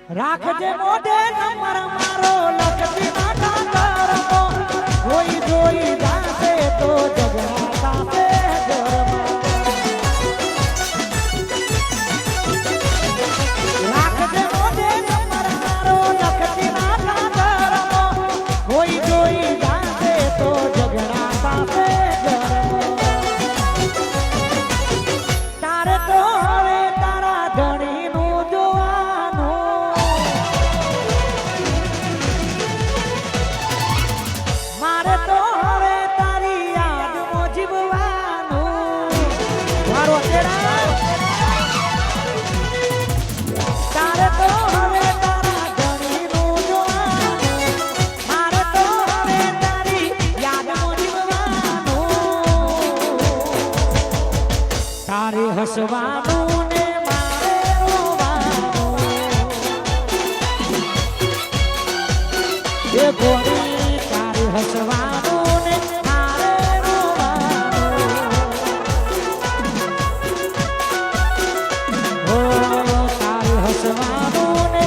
રાખજે મોઢે નંબર મારો લખતી ના કાતરમો કોઈ જોઈ જાશે તો જગના તાસે રાખજે મોઢે નંબર મારો લખતી ના કાતરમો કોઈ જોઈ જાશે તો જગના તાસે તારે તો હવે તારા ધણીનું જોવાનું મારે તો હવે તારી યાદમાં જીવવાનું મારો તેરા તારે તો હવે તારા ધણીનું જોવાનું મારે તો હવે તારી યાદમાં જીવવાનું તારે હસવાનું ને મારે રોવાનું એ ગોરી તારે હસવાનું ને મારે રોવાનું ઓ તારે હસવાનું ને